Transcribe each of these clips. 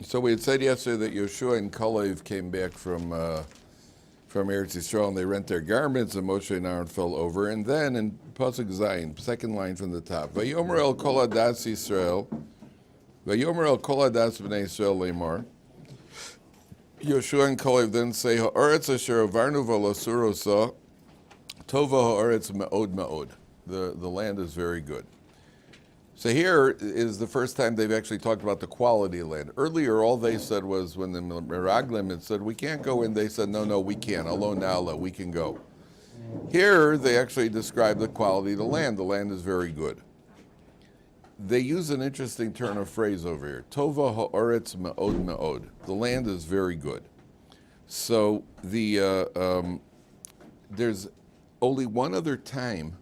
So we had said yesterday that Yeshua and Kalev came back from Eretz Yisrael, and they rent their garments, and Moshe and Aaron fell over. And then in Pasuk Zayin, second line from the top, Vayomer el kol adas Yisrael, Vayomer el kol adas b'nei Yisrael lemar. Yeshua and Kalev then say, Ha'aretz asher avarnu v'lasur osa, tova ha'aretz me'od me'od. The land is very good. So here is the first time they've actually talked about the quality of land. Earlier, all they said was when the Meraglim had said, we can't go in, they said, no, we can. Alo nala, we can go. Here, they actually describe the quality of the land. The land is very good. They use an interesting turn of phrase over here. Tova ha'aretz me'od me'od. The land is very good. So there's only one other time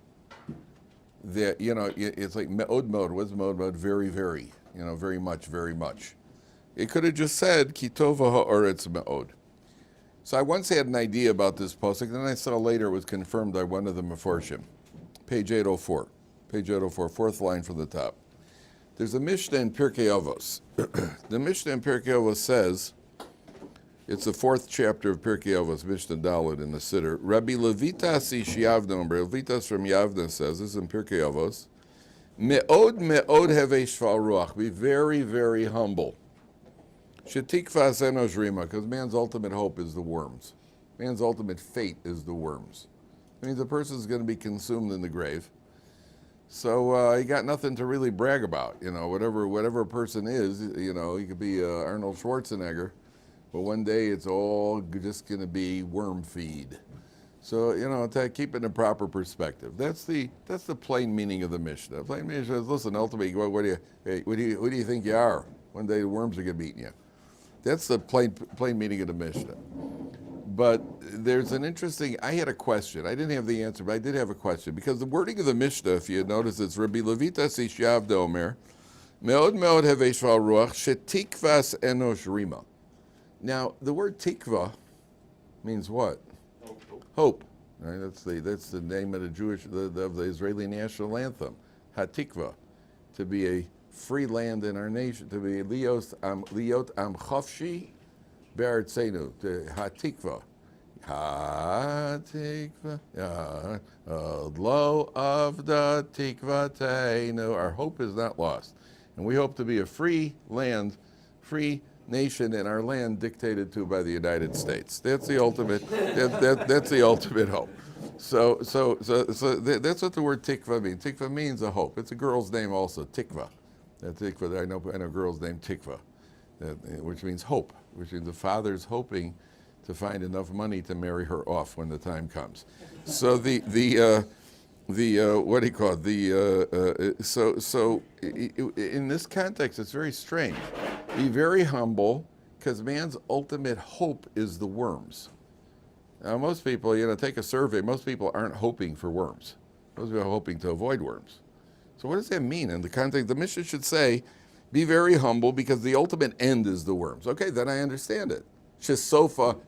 that, it's like me'od me'od. What's me'od me'od? Very, very. Very much, very much. It could have just said, ki tova ha'aretz me'od. So I once had an idea about this pasuk, then I saw later it was confirmed by one of the Meforshim. Page 804. Page 804, fourth line from the top. There's a Mishnah in Pirkei Avos. The Mishnah in Pirkei Avos says, it's the fourth chapter of Pirkei Avos, Mishnah Dalet in the Siddur. Rabbi Levitas ish Yavna, Levitas from Yavna says, this is in Pirkei Avos, Me'od me'od hevei shval ruach, be very, very humble. Shetikvas enosh rima, because man's ultimate hope is the worms. Man's ultimate fate is the worms. It means the person's going to be consumed in the grave. So you got nothing to really brag about. Whatever a person is, he could be Arnold Schwarzenegger, but one day it's all just going to be worm feed. So, to keep it in a proper perspective. That's the plain meaning of the Mishnah. Plain Mishnah is, listen, ultimately, who do you think you are? One day the worms are going to be eating you. That's the plain meaning of the Mishnah. But there's an interesting, I had a question. I didn't have the answer, but I did have a question. Because the wording of the Mishnah, if you notice, it's Rabbi Levitas ish Yavda Omer, Me'od me'od hevei shval ruach, shetikvas enosh rima. Now, the word tikva means what? Hope. Right? That's the name of the Israeli national anthem, Hatikva, to be a free land in our nation, to be liot am chofshi be'artzenu, Hatikva. Hatikva, lo avda tikvateinu. Our hope is not lost, and we hope to be a free land, free nation in our land dictated to by the United States. That's the ultimate. That's the ultimate hope. So that's what the word tikva means. Tikva means a hope. It's a girl's name also, Tikva. That Tikva. I know a girl's name Tikva, which means hope. Which means the father's hoping to find enough money to marry her off when the time comes. So what do you call it? So in this context, it's very strange. Be very humble, because man's ultimate hope is the worms. Now, most people, take a survey. Most people aren't hoping for worms. Most people are hoping to avoid worms. So what does that mean in the context? The Mishnah should say, be very humble, because the ultimate end is the worms. Okay, then I understand it. It should say shesof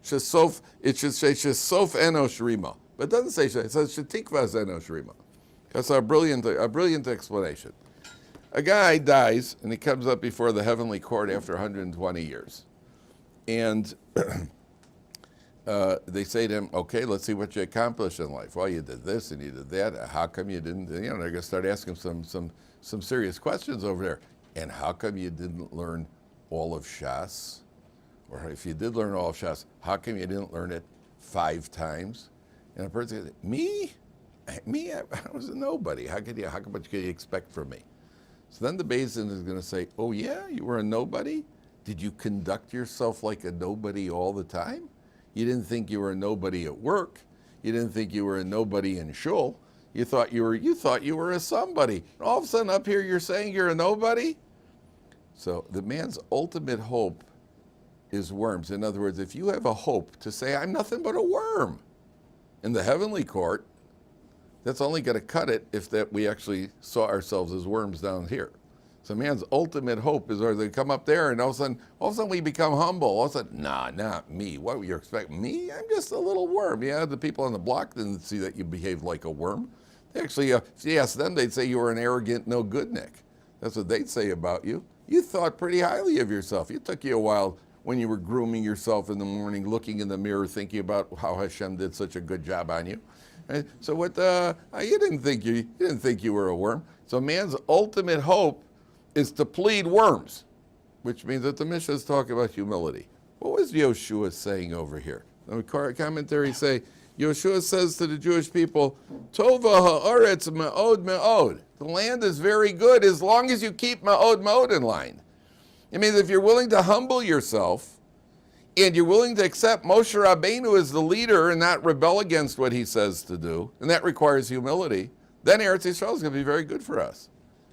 enosh rima. But it doesn't say, it says shetikvas enosh rima. That's a brilliant explanation. A guy dies, and he comes up before the heavenly court after 120 years. And they say to him, okay, let's see what you accomplished in life. Well, you did this and you did that. How come you didn't, they're going to start asking some serious questions over there. And how come you didn't learn all of Shas? Or if you did learn all of Shas, how come you didn't learn it 5 times? And a person says, me? I was a nobody. How much could you expect from me? So then the Beis Din is going to say, oh yeah, you were a nobody? Did you conduct yourself like a nobody all the time? You didn't think you were a nobody at work. You didn't think you were a nobody in shul. You thought you were a somebody. And all of a sudden up here you're saying you're a nobody? So the man's ultimate hope is worms. In other words, if you have a hope to say, I'm nothing but a worm in the heavenly court, that's only going to cut it if that we actually saw ourselves as worms down here. So man's ultimate hope is, or they come up there and all of a sudden we become humble. All of a sudden, nah, not me. What were you expecting? Me? I'm just a little worm. Yeah, the people on the block didn't see that you behaved like a worm. They actually, if you asked them, they'd say you were an arrogant no-good Nick. That's what they'd say about you. You thought pretty highly of yourself. It took you a while when you were grooming yourself in the morning, looking in the mirror, thinking about how Hashem did such a good job on you. Right? So what? You didn't think you were a worm. So man's ultimate hope is to plead worms, which means that the Mishnah is talking about humility. What was Yoshua saying over here? The commentary say, Yoshua says to the Jewish people, Tova ha'aretz me'od me'od. The land is very good as long as you keep me'od me'od in line. It means if you're willing to humble yourself and you're willing to accept Moshe Rabbeinu as the leader and not rebel against what he says to do, and that requires humility, then Eretz Yisrael is going to be very good for us.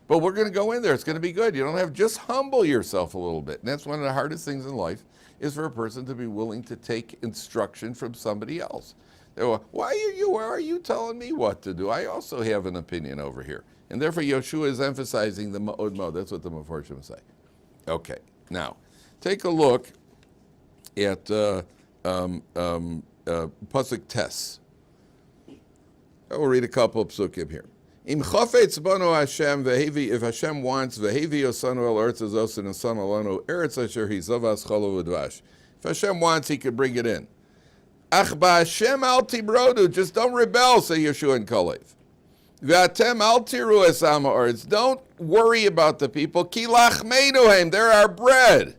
But we're going to go in there. It's going to be good. You don't have, just humble yourself a little bit. And that's one of the hardest things in life, is for a person to be willing to take instruction from somebody else. Why are you telling me what to do? I also have an opinion over here. And therefore Yoshua is emphasizing the ma'od ma'od. That's what the Mefarshim say. Okay, now take a look at Pasuk Tes. I will read a couple of psukim here. Im chafetz bano Hashem vehevi, if Hashem wants, vehevi osanu el eretz azos and osanu alanu eretz asher hizavas chalav udvash. If Hashem wants, He could bring it in. Ach ba'Hashem al tibrodu, just don't rebel, say Yeshua and Kalev. V'atem al tiru es am ha'aretz, don't worry about the people. Ki lachmeinu, they're our bread.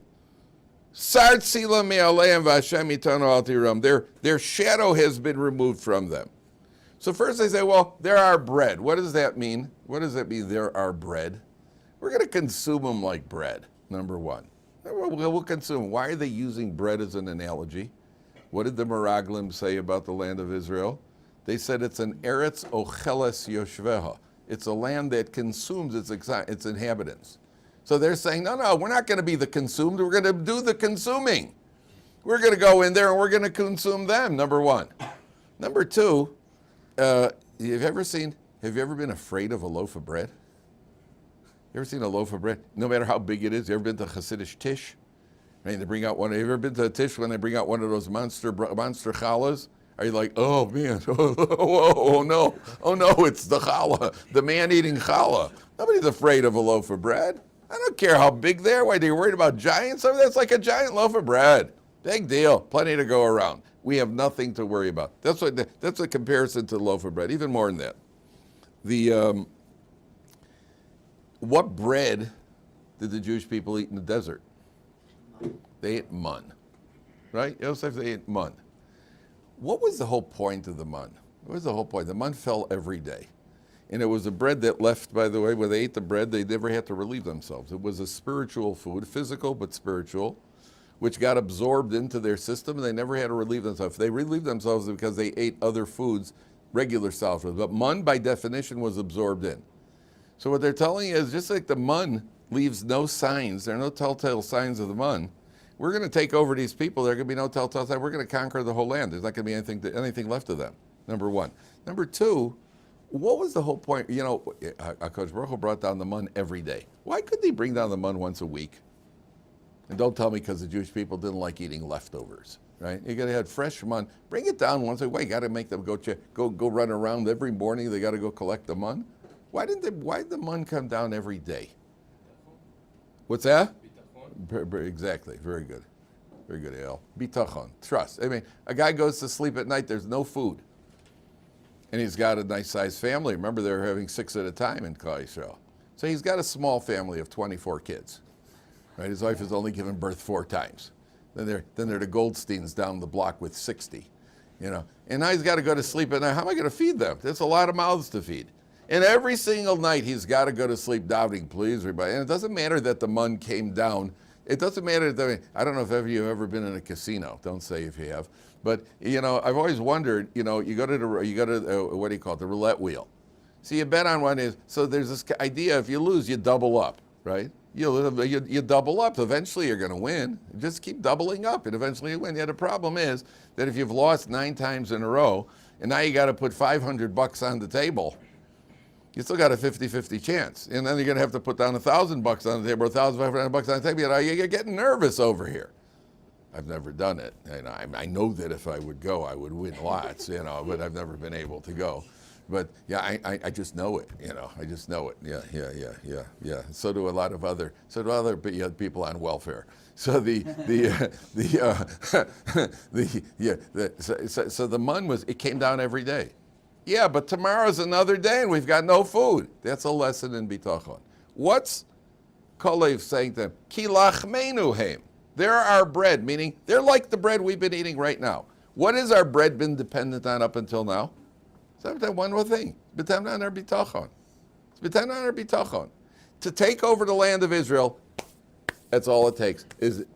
Sart sila me'aleim v'Hashem itanu al tiram, their shadow has been removed from them. So first they say, well, they're our bread. What does that mean? What does that mean, they're our bread? We're going to consume them like bread, number one. We'll consume them. Why are they using bread as an analogy? What did the Meraglim say about the land of Israel? They said it's an Eretz Ocheles Yoshveha. It's a land that consumes its inhabitants. So they're saying, no, we're not going to be the consumed. We're going to do the consuming. We're going to go in there and we're going to consume them, number one. Number two, have you ever been afraid of a loaf of bread? You ever seen a loaf of bread? No matter how big it is. You ever been to Hasidic Tish? Right, they bring out one. Have you ever been to a Tish when they bring out one of those monster challahs? Are you like, oh man, oh no, it's the challah, the man eating challah. Nobody's afraid of a loaf of bread. I don't care how big they are. Why, they're worried about giants? I mean, that's like a giant loaf of bread. Big deal. Plenty to go around. We have nothing to worry about. That's a comparison to the loaf of bread. Even more than that. What bread did the Jewish people eat in the desert? They ate mun, right? Yosef, they ate mun. What was the whole point of the mun? What was the whole point? The mun fell every day. And it was a bread that left, by the way, when they ate the bread, they never had to relieve themselves. It was a spiritual food, physical but spiritual, which got absorbed into their system, and they never had to relieve themselves. They relieved themselves because they ate other foods, regular style foods. But mun, by definition, was absorbed in. So what they're telling you is, just like the mun leaves no signs, there are no telltale signs of the mun, we're going to take over these people. There are going to be no telltale signs. We're going to conquer the whole land. There's not going to be anything left of them, number one. Number two, what was the whole point? You know, HaKadosh Baruch Hu brought down the mun every day. Why couldn't He bring down the mun once a week? And don't tell me because the Jewish people didn't like eating leftovers, right? You got to have fresh mun. Bring it down once a week. You got to make them go run around every morning. They got to go collect the mun. Why did the mun come down every day? What's that? Exactly. Very good. Very good, Al. Bitachon. Trust. I mean, a guy goes to sleep at night, there's no food. And he's got a nice sized family. Remember, they were having 6 at a time in Klal Yisrael. So he's got a small family of 24 kids. Right? His wife has only given birth 4 times. Then they're the Goldsteins down the block with 60. You know. And now he's got to go to sleep at night. How am I going to feed them? There's a lot of mouths to feed. And every single night he's got to go to sleep doubting, please, everybody. And it doesn't matter that the mun came down. It doesn't matter that, I don't know if you've ever been in a casino. Don't say if you have. But, you know, I've always wondered, you know, you go to what do you call it, the roulette wheel. So you bet on one, so there's this idea, if you lose, you double up, right? You double up. Eventually you're going to win. Just keep doubling up, and eventually you win. Yeah, the problem is that if you've lost 9 times in a row, and now you got to put $500 on the table, you still got a 50-50 chance. And then you're going to have to put down $1,000 on the table, or $1,500 on the table. You know, you're getting nervous over here. I've never done it. And I know that if I would go, I would win lots, you know, but I've never been able to go. But yeah, I just know it. I just know it. Yeah. So do a lot of other people on welfare. So so the mun it came down every day. Yeah, but tomorrow's another day and we've got no food. That's a lesson in bitachon. What's Kalev saying to them? Ki lachmeinu heim. They're our bread, meaning they're like the bread we've been eating right now. What has our bread been dependent on up until now? It's one more thing. It's dependent on our bitachon. To take over the land of Israel, that's all it takes. It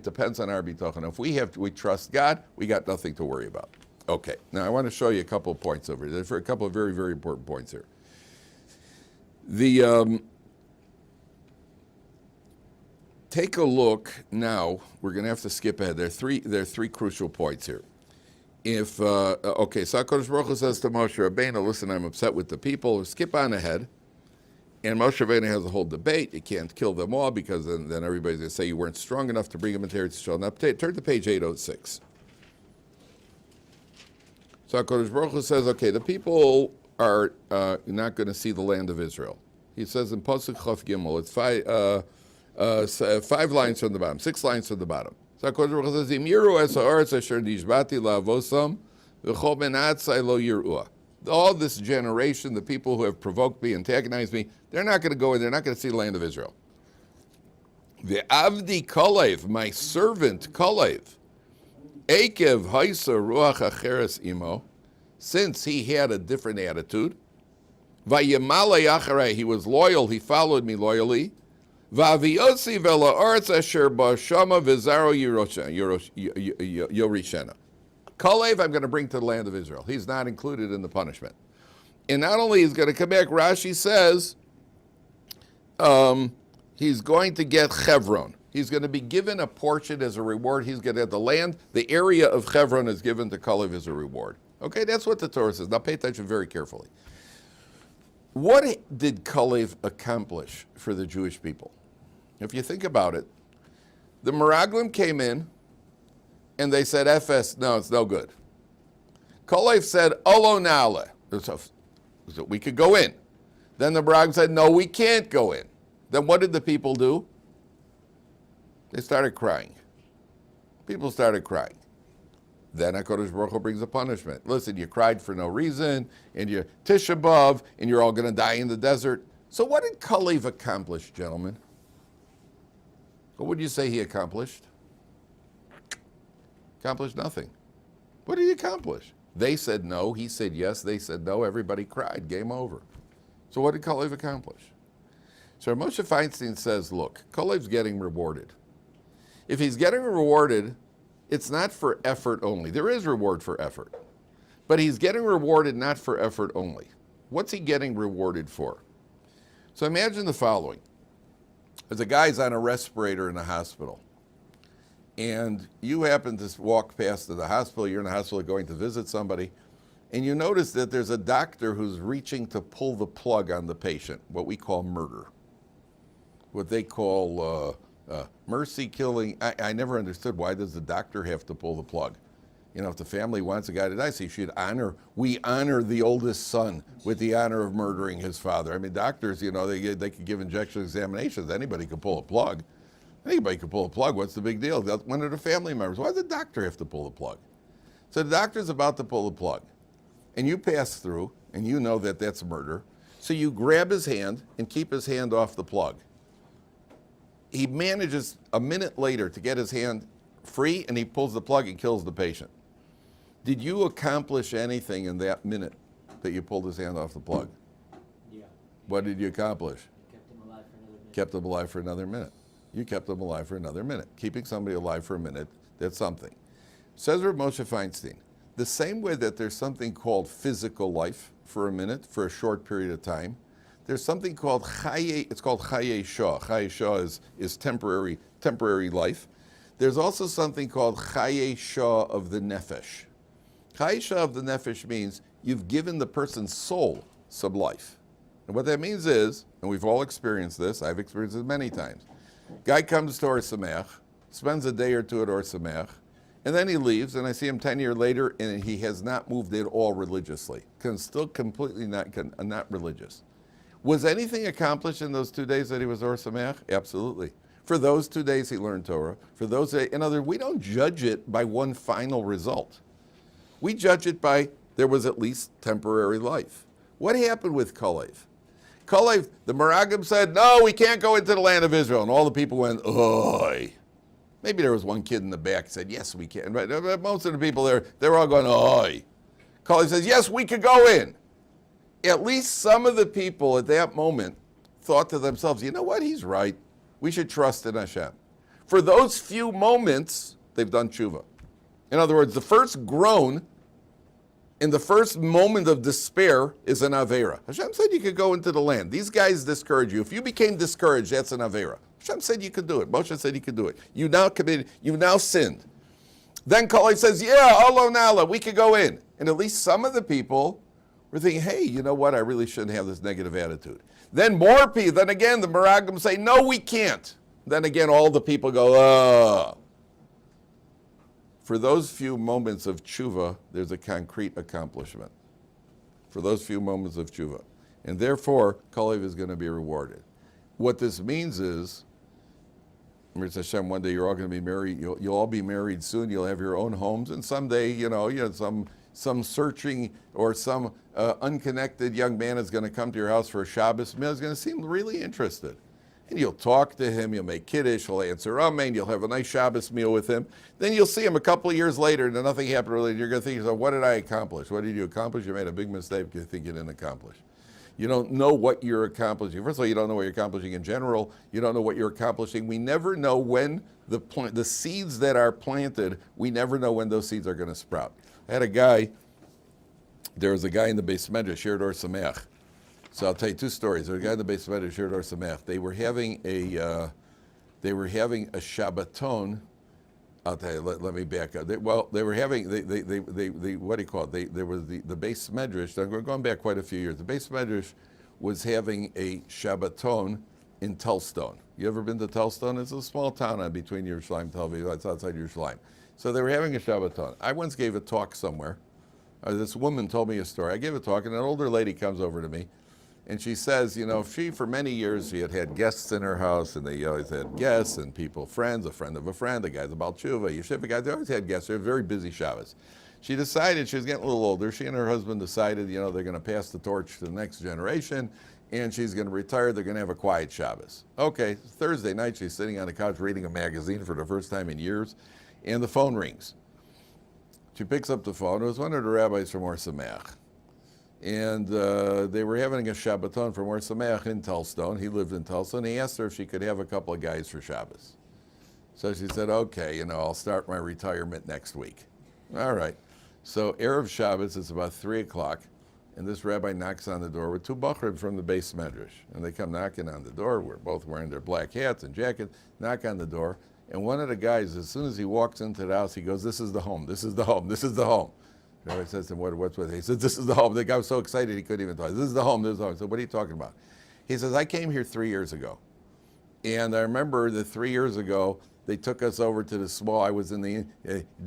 depends on our bitachon. If we trust God, we got nothing to worry about. Okay, now I want to show you a couple of points over here. There are a couple of very, very important points here. Take a look now. We're going to have to skip ahead. There are three crucial points here. So HaKadosh Baruch Hu says to Moshe Rabbeinu, listen, I'm upset with the people. Skip on ahead. And Moshe Rabbeinu has a whole debate. You can't kill them all because then everybody's going to say you weren't strong enough to bring them into Eretz Yisrael. Now turn to page 806. So HaKadosh Baruch Hu says, okay, the people are not going to see the land of Israel. He says in Pasuk Chaf Gimel, it's 5 lines from the bottom, 6 lines from the bottom. So HaKadosh Baruch Hu says, Imiru es ha'aretz asher nishbati la'avosam v'chol ben atzai lo yir'ua. All this generation, the people who have provoked me, antagonized me, they're not going to go in, they're not going to see the land of Israel. The Avdi Kalev, my servant Kalev, Ekev haisa ruach acheres imo, since he had a different attitude, Vayemale acharei, he was loyal, he followed me loyally, Vaviosi vela arts asher bashama vizaro yorishena. Kalev, I'm going to bring to the land of Israel. He's not included in the punishment. And not only he's going to come back, Rashi says he's going to get Chevron. He's going to be given a portion as a reward. He's going to have the land. The area of Chevron is given to Kalev as a reward. Okay, that's what the Torah says. Now pay attention very carefully. What did Kalev accomplish for the Jewish people? If you think about it, the Meraglim came in and they said, FS, no, it's no good. Kalev said, Olo nale. So we could go in. Then the Meraglim said, no, we can't go in. Then what did the people do? They started crying. People started crying. Then HaKadosh Baruch Hu brings a punishment. Listen, you cried for no reason, and you're Tisha B'Av, and you're all going to die in the desert. So what did Kalev accomplish, gentlemen? What would you say he accomplished? Accomplished nothing. What did he accomplish? They said no, he said yes, they said no, everybody cried, game over. So what did Kalev accomplish? So Moshe Feinstein says, look, Kalev's getting rewarded. If he's getting rewarded, it's not for effort only. There is reward for effort. But he's getting rewarded not for effort only. What's he getting rewarded for? So imagine the following. There's a guy's on a respirator in a hospital. And you happen to walk past the hospital, you're in the hospital going to visit somebody, and you notice that there's a doctor who's reaching to pull the plug on the patient, what we call murder. What they call mercy killing. I never understood, why does the doctor have to pull the plug? You know, if the family wants a guy to die, so we honor the oldest son with the honor of murdering his father. I mean, doctors, you know, they could give injection examinations. Anybody could pull a plug. Anybody could pull a plug. What's the big deal? One of the family members. Why does the doctor have to pull the plug? So the doctor's about to pull the plug, and you pass through, and you know that that's murder. So you grab his hand and keep his hand off the plug. He manages a minute later to get his hand free, and he pulls the plug and kills the patient. Did you accomplish anything in that minute that you pulled his hand off the plug? Yeah. What did you accomplish? Kept him alive for another minute. Kept him alive for another minute. You kept him alive for another minute. Keeping somebody alive for a minute, that's something. Says Rabbi Moshe Feinstein, the same way that there's something called physical life for a minute, for a short period of time, there's something called chaye, it's called chaye shah. Chaye shah is temporary life. There's also something called chaye shah of the nefesh. Chaye shah of the nefesh means you've given the person's soul some life. And what that means is, and we've all experienced this, I've experienced it many times, guy comes to Or Sameach, spends a day or two at Or Sameach, And then he leaves, and I see him 10 years later, and he has not moved at all religiously. Still completely not religious. Was anything accomplished in those 2 days that he was Or Sameach? Absolutely. For those 2 days he learned Torah. For those, in other words, we don't judge it by one final result. We judge it by there was at least temporary life. What happened with Kalev? Kalev, the Meragim said, no, we can't go into the land of Israel. And all the people went, oi. Maybe there was one kid in the back who said, yes, we can. But most of the people there, they were all going, oi. Kalev says, yes, we could go in. At least some of the people at that moment thought to themselves, you know what, he's right. We should trust in Hashem. For those few moments, they've done tshuva. In other words, the first groan in the first moment of despair is an avera. Hashem said you could go into the land. These guys discourage you. If you became discouraged, that's an avera. Hashem said you could do it. Moshe said he could do it. You now committed, you now sinned. Then Kalev says, yeah, Olo Nala, we could go in. And at least some of the people were thinking, hey, you know what? I really shouldn't have this negative attitude. Then more people, then again, the Meragim say, no, we can't. Then again, all the people go, oh. For those few moments of tshuva, there's a concrete accomplishment. For those few moments of tshuva. And therefore, Kalev is going to be rewarded. What this means is, Hashem, one day you're all going to be married, you'll all be married soon, you'll have your own homes, and someday, some searching or some unconnected young man is going to come to your house for a Shabbos meal, is going to seem really interested. And you'll talk to him, you'll make Kiddush, he'll answer Amen, you'll have a nice Shabbos meal with him. Then you'll see him a couple of years later and nothing happened really. You're going to think, what did I accomplish? What did you accomplish? You made a big mistake because you think you didn't accomplish. You don't know what you're accomplishing. First of all, you don't know what you're accomplishing in general. You don't know what you're accomplishing. We never know when the seeds that are planted, we never know when those seeds are going to sprout. I had a guy, there was a guy in the Beis Medrash, shared Or Sameach. So I'll tell you two stories. There was a guy in the Beis Medrash, shared Or Sameach. They were having a Shabbaton. I'll tell you, let me back up. They were having, what do you call it? There was the Beis Medrash, we're going back quite a few years. The Beis Medrash was having a Shabbaton in Telstone. You ever been to Telstone? It's a small town between Yerushalayim and Tel Aviv. It's outside Yerushalayim. So they were having a Shabbaton. I once gave a talk somewhere. This woman told me a story. I gave a talk, and an older lady comes over to me, and she says, she, for many years, she had guests in her house, and they always had guests and people, friends, a friend of a friend, the guys about Tshuva, Yeshiva guys, they always had guests. They were very busy Shabbos. She decided, she was getting a little older, she and her husband decided, they're going to pass the torch to the next generation, and she's going to retire, they're going to have a quiet Shabbos. Okay, Thursday night, she's sitting on the couch reading a magazine for the first time in years, and the phone rings. She picks up the phone. It was one of the rabbis from Or Sameach. And they were having a Shabbaton from Or Sameach in Telstone. He lived in Telstone. He asked her if she could have a couple of guys for Shabbos. So she said, okay, I'll start my retirement next week. All right. So Erev Shabbos, it's about 3 o'clock, and this rabbi knocks on the door with two bachrim from the Beis Medrash. And they come knocking on the door. We're both wearing their black hats and jackets, knock on the door. And one of the guys, as soon as he walks into the house, he goes, this is the home, this is the home, this is the home. The rabbi says to him, what's with it? He says, this is the home. The guy was so excited he couldn't even talk. This is the home, this is the home. I said, what are you talking about? He says, I came here 3 years ago. And I remember that 3 years ago, they took us over to the small, I was in the,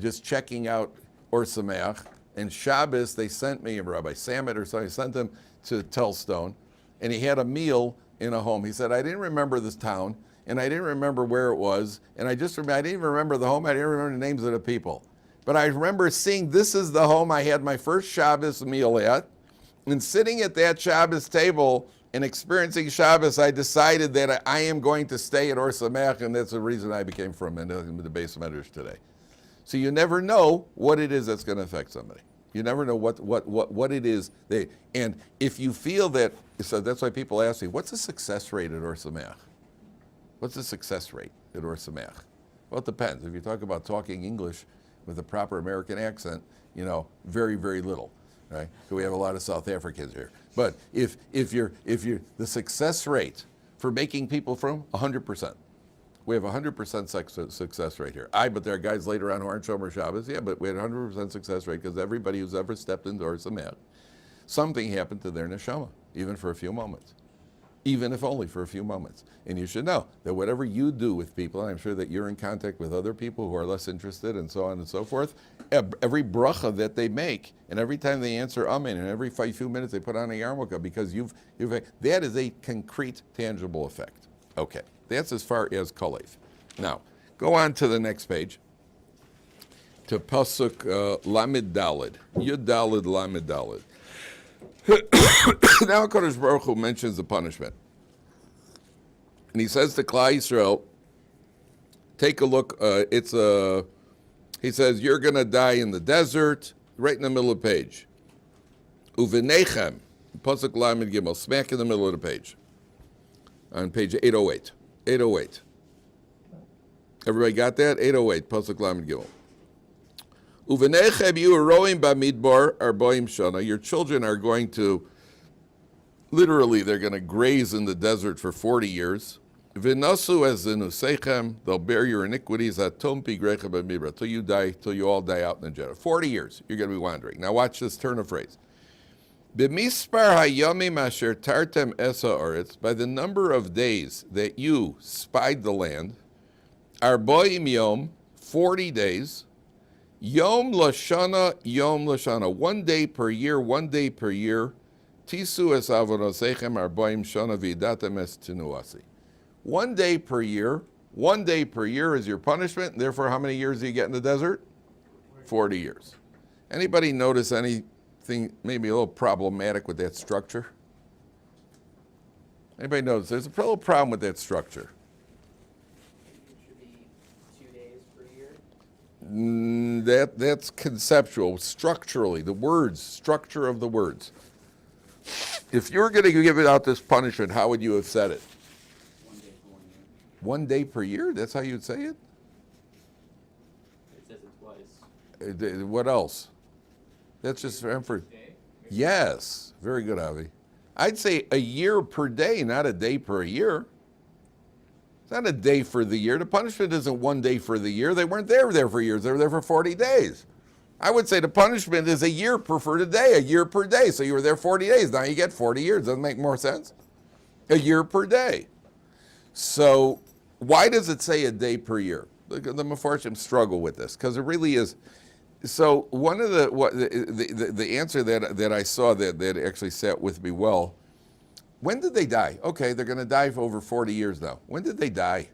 just checking out Or Sameach. And Shabbos, they sent me, Rabbi Samet or something, sent him to Telstone. And he had a meal in a home. He said, I didn't remember this town. And I didn't remember where it was, and I didn't even remember the home, I didn't remember the names of the people. But I remember seeing this is the home I had my first Shabbos meal at, and sitting at that Shabbos table and experiencing Shabbos, I decided that I am going to stay at Or Sameach, and that's the reason I became from the Beis Medrash today. So you never know what it is that's going to affect somebody. You never know what it is. And if you feel that, so that's why people ask me, what's the success rate at Or Sameach? What's the success rate at Or Sameach? Well, it depends. If you talk about talking English with a proper American accent, very, very little, right? So we have a lot of South Africans here. But if you're the success rate for making people from 100%, we have 100% success rate here. But there are guys later on who aren't Shomer Shabbos, yeah, but we had 100% success rate because everybody who's ever stepped into Or Sameach, something happened to their neshama, even for a few moments. even if only for a few moments. And you should know that whatever you do with people, and I'm sure that you're in contact with other people who are less interested and so on and so forth, every bracha that they make, and every time they answer amen, and every few minutes they put on a yarmulke, because that is a concrete, tangible effect. Okay, that's as far as Kalev. Now, go on to the next page, to Pasuk Lamed Daled, Yud Daled Lamed Daled. Now HaKadosh Baruch Hu mentions the punishment. And he says to Klal Yisrael, take a look, he says, you're going to die in the desert, right in the middle of the page. Uvenechem, Pasuk Lamed Gimel, smack in the middle of the page. On page 808. 808. Everybody got that? 808, Pasuk Lamed Gimel. Uvenechem you roim bamidbar arboim shana. Your children are going to, literally, they're going to graze in the desert for 40 years. V'nasu as zinusechem, they'll bear your iniquities atom pigrecha b'mibra, till you die, till you all die out in the desert. 40 years, you're going to be wandering. Now watch this turn of phrase. B'mispar hayamim asher tartem esa oretz, by the number of days that you spied the land, arboim yom, 40 days, Yom lashana, 1 day per year, 1 day per year. Tisu es avonosechem arbaim shana v'idatem es tinuasi. 1 day per year, 1 day per year is your punishment. Therefore, how many years do you get in the desert? 40 years. Anybody notice anything maybe a little problematic with that structure? Anybody notice there's a little problem with that structure? That's conceptual, structurally, the words, structure of the words. If you were going to give it out this punishment, how would you have said it? 1 day for 1 year. 1 day per year? That's how you'd say it? It says it twice. What else? That's just for yes, very good, Avi. I'd say a year per day, not a day per year. Not a day for the year. The punishment isn't 1 day for the year. They weren't there for years. They were there for 40 days. I would say the punishment is a year per day, a year per day. So you were there 40 days. Now you get 40 years. Doesn't make more sense? A year per day. So why does it say a day per year? The Mefarshim struggle with this because it really is. So one of the answer that I saw that actually sat with me well. When did they die? Okay, they're going to die for over 40 years now. When did they die?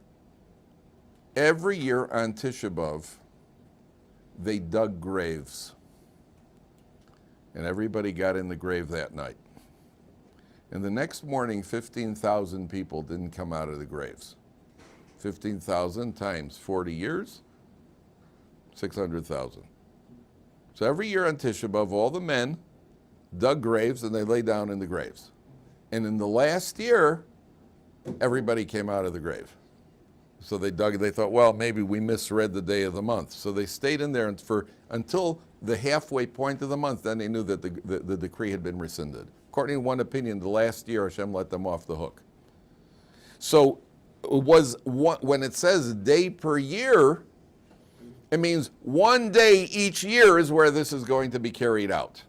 Every year on Tisha B'Av, they dug graves. And everybody got in the grave that night. And the next morning, 15,000 people didn't come out of the graves. 15,000 times 40 years, 600,000. So every year on Tisha B'Av, all the men dug graves and they lay down in the graves. And in the last year, everybody came out of the grave. So they dug, they thought, well, maybe we misread the day of the month. So they stayed in there until the halfway point of the month, then they knew that the decree had been rescinded. According to one opinion, the last year Hashem let them off the hook. So when it says day per year, it means 1 day each year is where this is going to be carried out.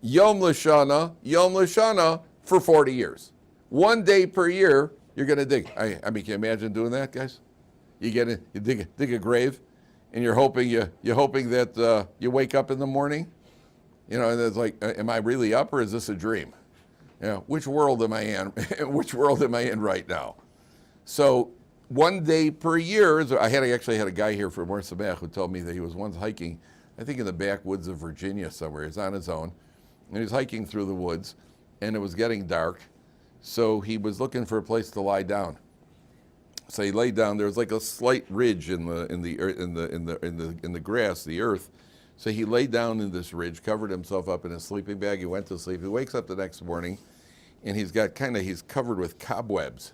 Yom L'Shana, for 40 years. 1 day per year, you're going to dig. I mean, can you imagine doing that, guys? You dig a grave, and you're hoping that you wake up in the morning. You know, and it's like, am I really up or is this a dream? You know, which world am I in? Which world am I in right now? So 1 day per year. I actually had a guy here from Or Sameach who told me that he was once hiking, I think in the backwoods of Virginia somewhere. He's on his own, and he was hiking through the woods. And it was getting dark, so he was looking for a place to lie down. So he laid down. There was like a slight ridge in the grass, the earth. So he laid down in this ridge, covered himself up in his sleeping bag. He went to sleep. He wakes up the next morning, and he's covered with cobwebs.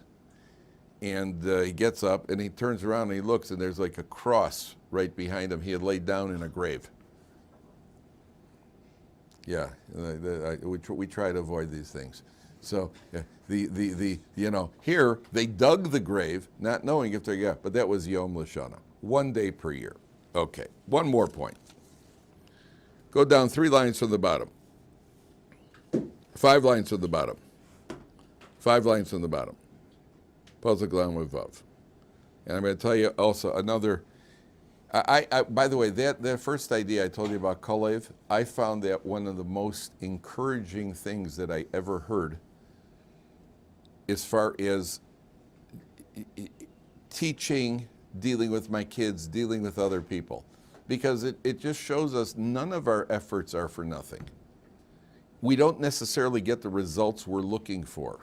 And he gets up and he turns around and he looks, and there's like a cross right behind him. He had laid down in a grave. Yeah, we try to avoid these things. So here they dug the grave, not knowing if they got, but that was Yom L'Shana, 1 day per year. Okay, one more point. Go down 3 lines from the bottom. 5 lines from the bottom. 5 lines from the bottom. Pasuk Lamed Vav. And I'm going to tell you also another. By the way, that first idea I told you about Kolev, I found that one of the most encouraging things that I ever heard as far as teaching, dealing with my kids, dealing with other people. Because it just shows us none of our efforts are for nothing. We don't necessarily get the results we're looking for.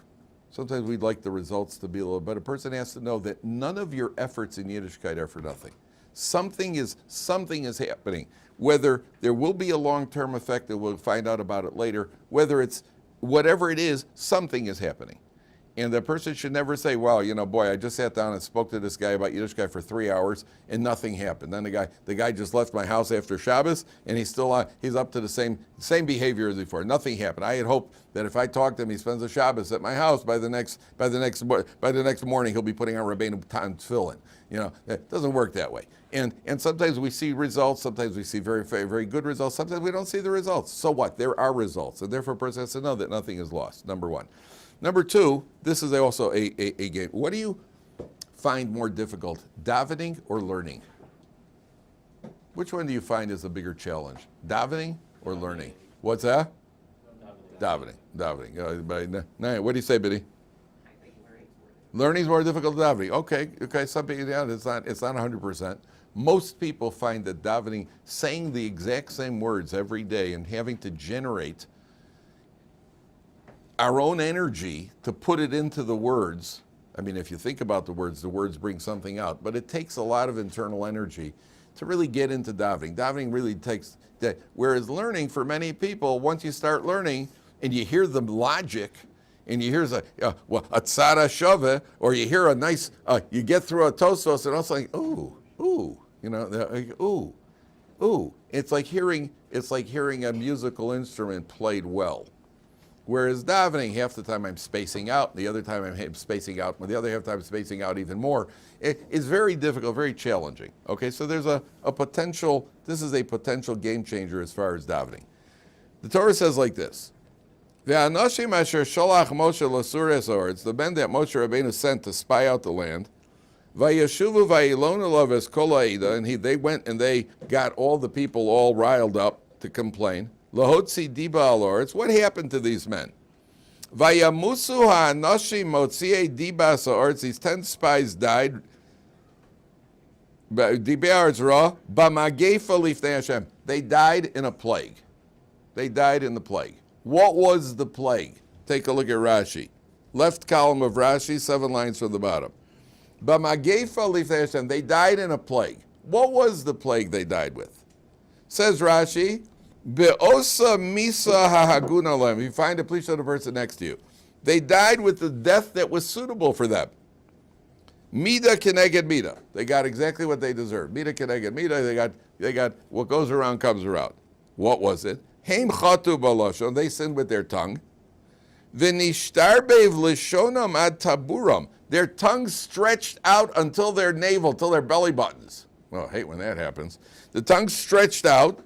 Sometimes we'd like the results to be a little better. A person has to know that none of your efforts in Yiddishkeit are for nothing. Something is happening. Whether there will be a long-term effect, that we'll find out about it later, whether it's whatever it is, something is happening. And the person should never say, well, boy, I just sat down and spoke to this guy about Yiddishkeit for 3 hours and nothing happened. Then the guy just left my house after Shabbos and he's up to the same behavior as before. Nothing happened. I had hoped that if I talk to him, he spends the Shabbos at my house. By the next morning, he'll be putting on Rabbeinu Tam Tefillin. It doesn't work that way. And sometimes we see results. Sometimes we see very, very, very good results. Sometimes we don't see the results. So what? There are results. And therefore, a person has to know that nothing is lost, number one. Number two, this is also a game. What do you find more difficult, davening or learning? Which one do you find is a bigger challenge, davening or learning? What's that? Davening. What do you say, Biddy? I think Learning's more difficult than davening. Okay. Some people, it's not 100%. Most people find that davening, saying the exact same words every day and having to generate our own energy to put it into the words. I mean, if you think about the words bring something out, but it takes a lot of internal energy to really get into davening. Davening really takes that. Whereas learning, for many people, once you start learning and you hear the logic and you hear a tzara shove, or you hear a nice, you get through a tostos and also like, ooh. It's like hearing a musical instrument played well. Whereas davening, half the time I'm spacing out, the other time I'm spacing out, the other half the time I'm spacing out even more. It's very difficult, very challenging. Okay, so there's a potential, this is a potential game changer as far as davening. The Torah says like this, Ve'anoshim asher sholach Moshe l'sur es, the men that Moshe Rabbeinu sent to spy out the land, Vayeshuvu vayilonu alav es kol ha'ida, and they went and they got all the people all riled up to complain. Lahotzi diba al oretz. What happened to these men? Vayamusu ha'anoshim motziei diba sa'oretz. These 10 spies died. Diba ha'oretz ra b'magefa lifnei Hashem. They died in a plague. They died in the plague. What was the plague? Take a look at Rashi. Left column of Rashi, 7 lines from the bottom. B'magefa lifnei Hashem. They died in a plague. What was the plague they died with? Says Rashi, Be'osa misa hahaguna lem. You find it, please show the person next to you. They died with the death that was suitable for them. Mida keneged mida. They got exactly what they deserved. Mida keneged mida. They got what goes around comes around. What was it? Heim chatu balashon. They sinned with their tongue. V'nishtarbev lishonam ad taburam. Their tongues stretched out until their navel, till their belly buttons. Well, I hate when that happens. The tongue stretched out.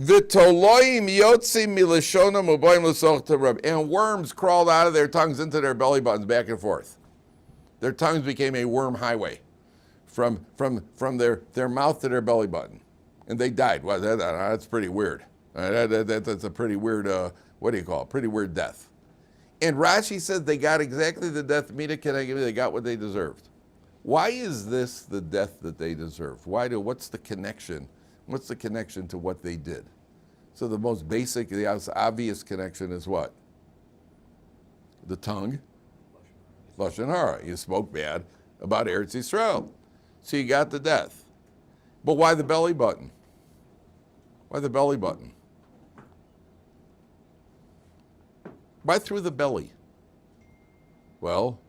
V'toloim yotzim milishonam uboim l'soch tarab. And worms crawled out of their tongues into their belly buttons, back and forth. Their tongues became a worm highway from their mouth to their belly button. And they died. Well, that's pretty weird. That's a pretty weird, pretty weird death. And Rashi says they got exactly the death, they got what they deserved. Why is this the death that they deserved? What's the connection? What's the connection to what they did? So the most basic, the obvious connection is what? The tongue. Lashon hara. You spoke bad about Eretz Yisrael. So you got the death. But why the belly button? Why the belly button? Why through the belly? Well,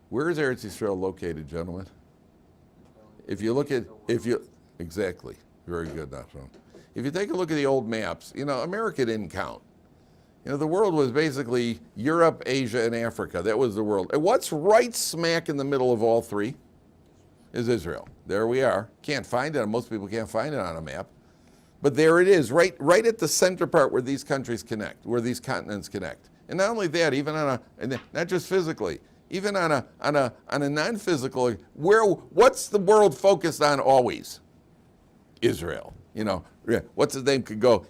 where is Eretz Yisrael located, gentlemen? If you look at, exactly. Very good, Nachman. If you take a look at the old maps, America didn't count. The world was basically Europe, Asia, and Africa. That was the world. And what's right smack in the middle of all three is Israel. There we are. Can't find it. Most people can't find it on a map. But there it is, right at the center part where these countries connect, where these continents connect. And not only that, even and not just physically, even on a non-physical, what's the world focused on always? Israel. What's his name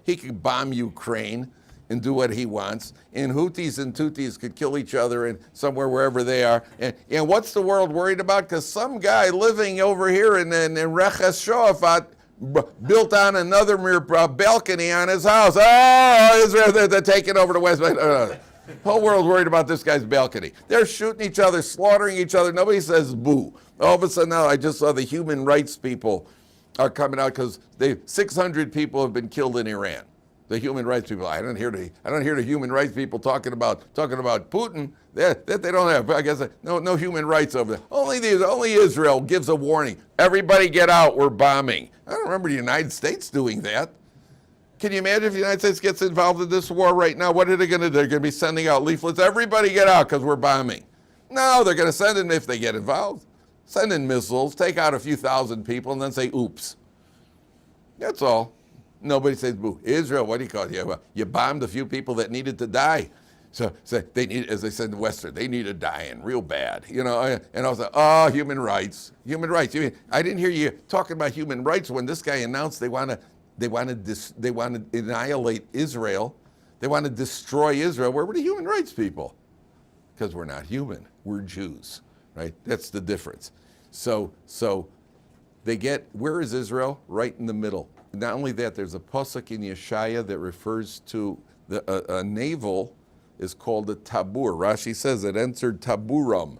he could bomb Ukraine and do what he wants, and Houthis and Tutsis could kill each other in somewhere wherever they are. And what's the world worried about? Because some guy living over here in Reches Shofat built on another balcony on his house. Oh, Israel, they're taking over the West Bank. Whole world worried about this guy's balcony. They're shooting each other, slaughtering each other. Nobody says boo. All of a sudden now, I just saw the human rights people are coming out because 600 people have been killed in Iran. The human rights people. I don't hear the human rights people talking about Putin. That they don't have. I guess no human rights over there. Only Israel gives a warning. Everybody get out. We're bombing. I don't remember the United States doing that. Can you imagine if the United States gets involved in this war right now? What are they going to do? They're going to be sending out leaflets. Everybody get out because we're bombing. No, they're going to send in, if they get involved, send in missiles, take out a few thousand people, and then say, oops. That's all. Nobody says boo. Israel, what do you call it? Yeah, you bombed a few people that needed to die. So they need, as they said in the Western, they needed dying real bad. And I was like, oh, human rights. Human rights. I didn't hear you talking about human rights when this guy announced they want to annihilate Israel. They want to destroy Israel. Where were the human rights people? Because we're not human. We're Jews, right? That's the difference. So they get, where is Israel? Right in the middle. Not only that, there's a pasuk in Yeshaya that refers to a navel is called a tabur. Rashi says it entered taburam.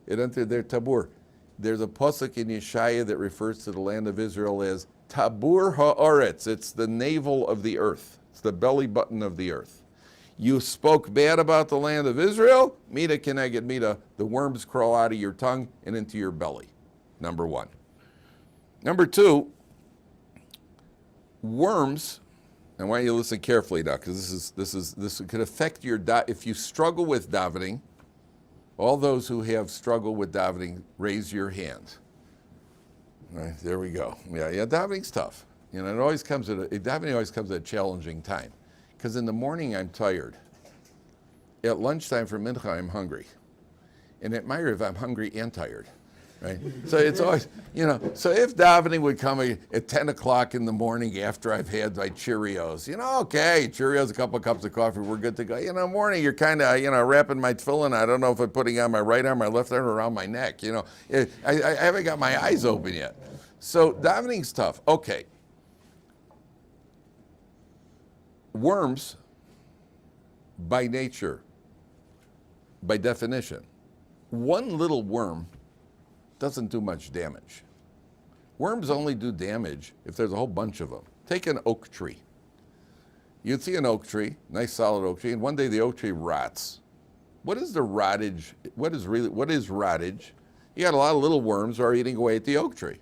It entered their tabur. There's a pasuk in Yeshaya that refers to the land of Israel as tabur ha'aretz. It's the navel of the earth. It's the belly button of the earth. You spoke bad about the land of Israel, mida keneged mida. The worms crawl out of your tongue and into your belly. Number one. Number two, worms, I want you to listen carefully now, because this could affect your if you struggle with davening. All those who have struggled with davening, raise your hand. All right, there we go. Yeah, davening's tough. Davening always comes at a challenging time, because in the morning I'm tired. At lunchtime for mincha I'm hungry, and at Ma'ariv I'm hungry and tired. Right? So it's always, so if davening would come at 10 o'clock in the morning after I've had my Cheerios, okay, Cheerios, a couple of cups of coffee, we're good to go. Morning, you're kind of, wrapping my tefillin. I don't know if I'm putting on my right arm, my left arm, around my neck. I haven't got my eyes open yet. So davening's tough. Okay. Worms, by nature, by definition, one little worm doesn't do much damage. Worms only do damage if there's a whole bunch of them. Take an oak tree. You'd see an oak tree, nice solid oak tree, and one day the oak tree rots. What is the rottage? What is rottage? You got a lot of little worms who are eating away at the oak tree.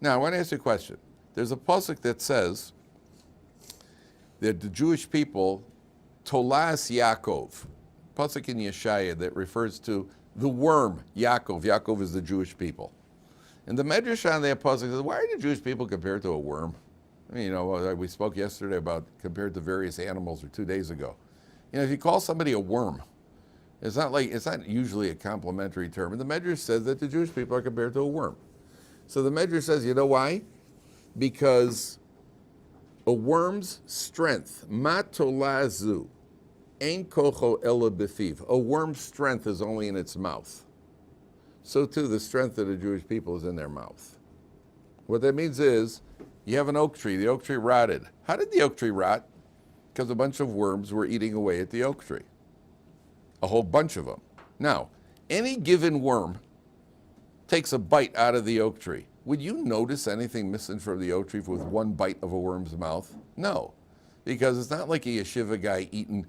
Now, I want to ask you a question. There's a pasuk that says that the Jewish people, Tolas Yaakov, pasuk in Yeshaya that refers to the worm, Yaakov. Yaakov is the Jewish people. And the Medrash on that pasuk says, why are the Jewish people compared to a worm? We spoke yesterday about compared to various animals, or 2 days ago. If you call somebody a worm, it's not usually a complimentary term. And the Medrash says that the Jewish people are compared to a worm. So the Medrash says, you know why? Because a worm's strength, matolazu, ein kocho ela befiv. A worm's strength is only in its mouth. So too, the strength of the Jewish people is in their mouth. What that means is, you have an oak tree. The oak tree rotted. How did the oak tree rot? Because a bunch of worms were eating away at the oak tree. A whole bunch of them. Now, any given worm takes a bite out of the oak tree. Would you notice anything missing from the oak tree with one bite of a worm's mouth? No. Because it's not like a yeshiva guy eating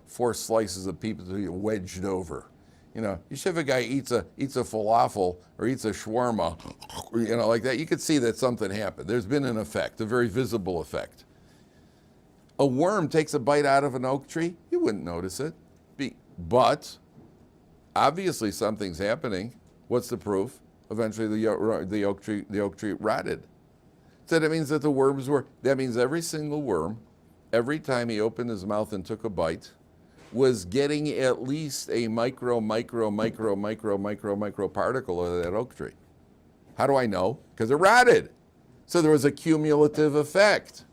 4 slices of pizza wedged over. Yeshiva guy eats a falafel or eats a shawarma, like that. You could see that something happened. There's been an effect, a very visible effect. A worm takes a bite out of an oak tree, you wouldn't notice it. But obviously something's happening. What's the proof? Eventually the oak tree rotted. So that means that the worms that means every single worm, every time he opened his mouth and took a bite, was getting at least a micro particle of that oak tree. How do I know? Because it rotted. So there was a cumulative effect.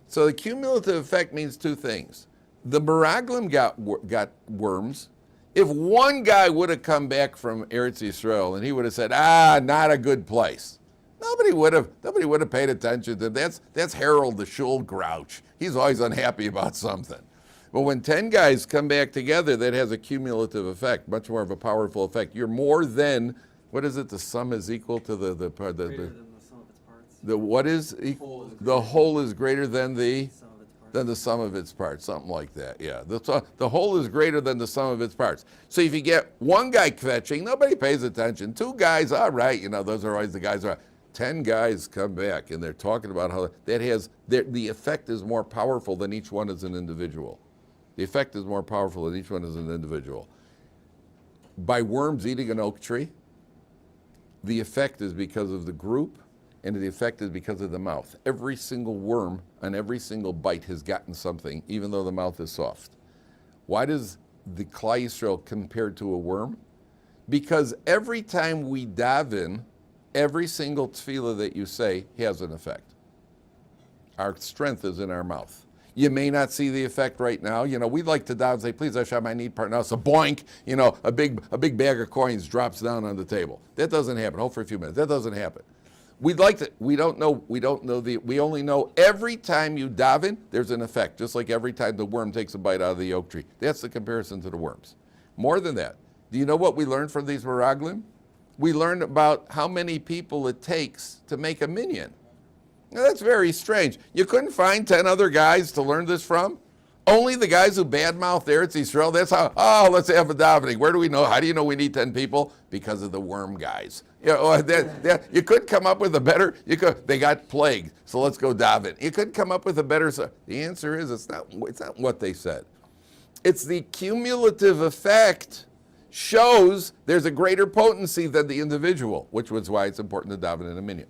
So the cumulative effect means two things. The Meraglim got worms. If one guy would have come back from Eretz Yisrael and he would have said, not a good place, nobody would have paid attention to that. That's Harold the shul grouch. He's always unhappy about something. But when 10 guys come back together, that has a cumulative effect, much more of a powerful effect. You're more than, what is it? The sum is equal to Greater than the sum of its parts. what is equal? The whole is greater than the Sum of its parts. than the sum of its parts, something like that. Yeah, the whole is greater than the sum of its parts. So if you get one guy kvetching, nobody pays attention. Two guys, all right, those are always the guys. 10 guys come back and they're talking about how that has the effect is more powerful than each one as an individual. The effect is more powerful than each one as an individual. By worms eating an oak tree, the effect is because of the group, and the effect is because of the mouth. Every single worm on every single bite has gotten something, even though the mouth is soft. Why does the Klal Yisrael compared to a worm? Because every time we daven, every single tefillah that you say has an effect. Our strength is in our mouth. You may not see the effect right now. We'd like to daven and say, please Hashem, I need part now. So boink, a big bag of coins drops down on the table. That doesn't happen. Hold for a few minutes. That doesn't happen. We only know every time you daven, there's an effect, just like every time the worm takes a bite out of the oak tree. That's the comparison to the worms. More than that, do you know what we learned from these Meraglim? We learned about how many people it takes to make a minyan. Now that's very strange. You couldn't find 10 other guys to learn this from? Only the guys who badmouth Eretz Yisrael, that's how, let's have a davening. Where do we know? How do you know we need 10 people? Because of the worm guys. You couldn't come up with a better, they got plagued, so let's go daven. You couldn't come up with a better, the answer is it's not what they said. It's the cumulative effect shows there's a greater potency than the individual, which was why it's important to daven in a minyan.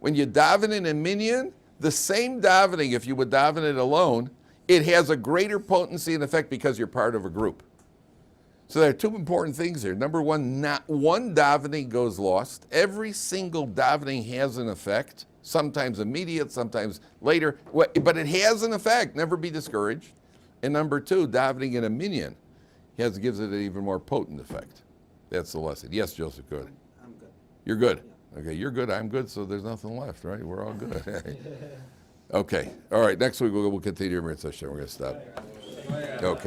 When you daven in a minyan, the same davening, if you would daven it alone, it has a greater potency and effect because you're part of a group. So there are two important things here. Number one, not one davening goes lost. Every single davening has an effect, sometimes immediate, sometimes later, but it has an effect. Never be discouraged. And number two, davening in a minyan gives it an even more potent effect. That's the lesson. Yes, Joseph, go ahead. I'm good. You're good. Yeah. Okay, you're good, I'm good, so there's nothing left, right? We're all good. Okay, all right, next week we'll continue. We're going to stop. Okay.